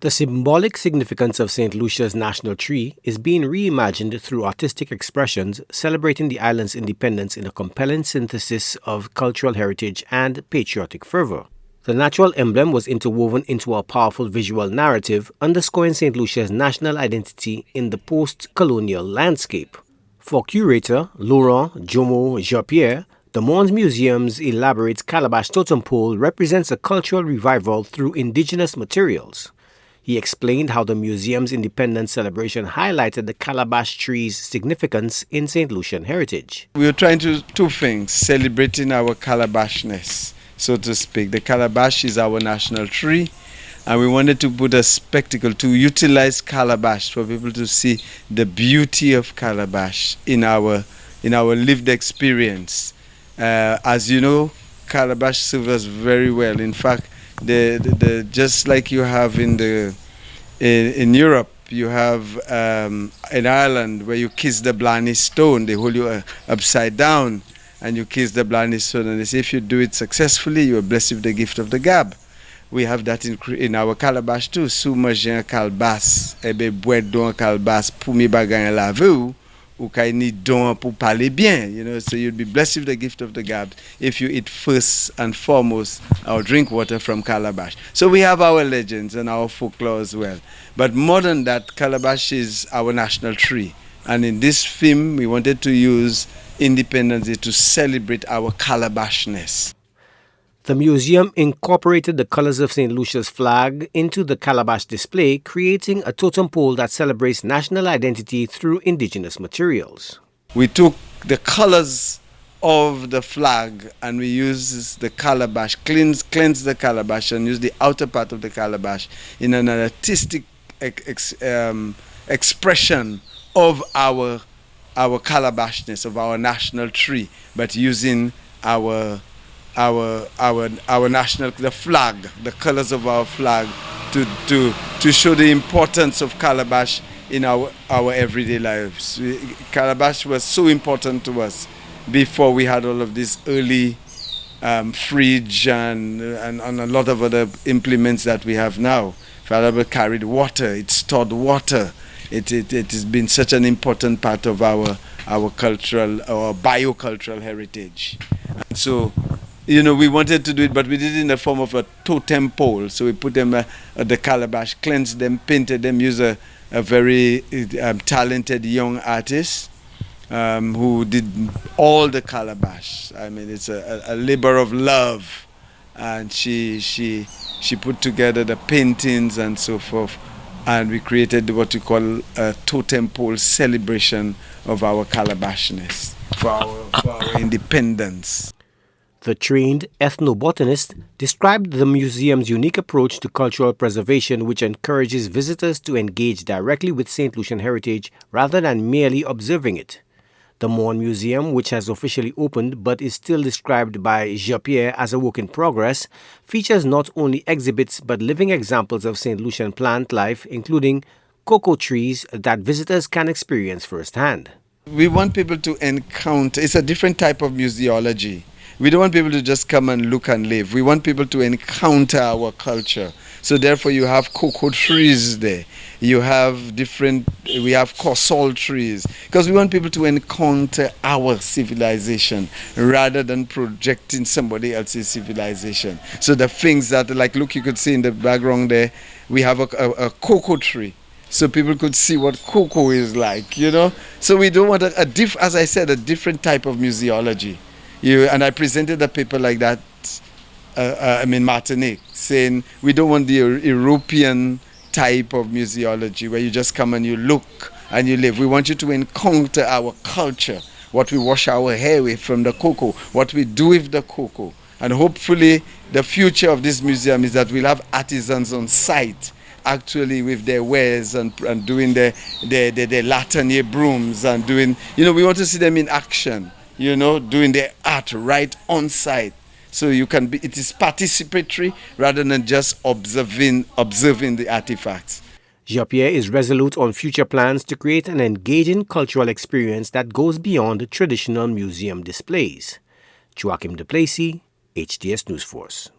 The symbolic significance of Saint Lucia's national tree is being reimagined through artistic expressions celebrating the island's independence in a compelling synthesis of cultural heritage and patriotic fervor. The natural emblem was interwoven into a powerful visual narrative, underscoring Saint Lucia's national identity in the post-colonial landscape. For Curator Laurent Jean-Pierre, the Morne Museum's elaborate Calabash totem pole represents a cultural revival through indigenous materials. He explained how the museum's independence celebration highlighted the calabash tree's significance in Saint Lucian heritage. We were trying to do two things, celebrating our calabashness, so to speak. The calabash is our national tree, and we wanted to put a spectacle to utilize calabash for people to see the beauty of calabash in our lived experience. As you know, calabash serves us very well. In fact, just like you have in Europe, you have in Ireland where you kiss the Blarney stone, they hold you upside down and you kiss the Blarney stone, and they say if you do it successfully, you are blessed with the gift of the gab. We have that in our calabash too. Sous manger calbas, ebe boire don calbas pour mi bagay la vue. Ou kay ni don pour parler bien, so you'll be blessed with the gift of the gab if you eat first and foremost or drink water from calabash. So we have our legends and our folklore as well. But more than that, calabash is our national tree. And in this film, we wanted to use Independence Day to celebrate our calabashness. The museum incorporated the colors of St. Lucia's flag into the calabash display, creating a totem pole that celebrates national identity through indigenous materials. We took the colors of the flag and we used the calabash, cleanse the calabash and use the outer part of the calabash in an artistic expression of our calabashness, of our national tree, but using our national, the flag, the colors of our flag, to show the importance of calabash in our everyday lives. Calabash was so important to us before we had all of this early fridge and a lot of other implements that we have now. Calabash carried water, it stored water. It has been such an important part of our cultural, our biocultural heritage. And so, we wanted to do it, but we did it in the form of a totem pole. So we put them at the calabash, cleansed them, painted them, used a very talented young artist who did all the calabash. I mean, it's a labor of love. And she put together the paintings and so forth. And we created what we call a totem pole celebration of our calabashness, for our independence. The trained ethnobotanist described the museum's unique approach to cultural preservation, which encourages visitors to engage directly with St. Lucian heritage rather than merely observing it. The Morne Museum, which has officially opened but is still described by Jean-Pierre as a work in progress, features not only exhibits but living examples of St. Lucian plant life, including cocoa trees that visitors can experience firsthand. We want people to encounter, it's a different type of museology. We don't want people to just come and look and live. We want people to encounter our culture. So therefore you have cocoa trees there. We have corsol trees. Because we want people to encounter our civilization rather than projecting somebody else's civilization. So the things that, like, look, you could see in the background there, we have a cocoa tree. So people could see what cocoa is like, So we don't want as I said, a different type of museology. And I presented a paper like that in Martinique, saying we don't want the European type of museology where you just come and you look and you live. We want you to encounter our culture, what we wash our hair with from the cocoa, what we do with the cocoa. And hopefully the future of this museum is that we'll have artisans on site actually with their wares and doing their latanier brooms and doing, we want to see them in action. Doing their art right on site. So it is participatory rather than just observing the artifacts. Jean-Pierre is resolute on future plans to create an engaging cultural experience that goes beyond traditional museum displays. Joachim de Plessis, HDS News Force.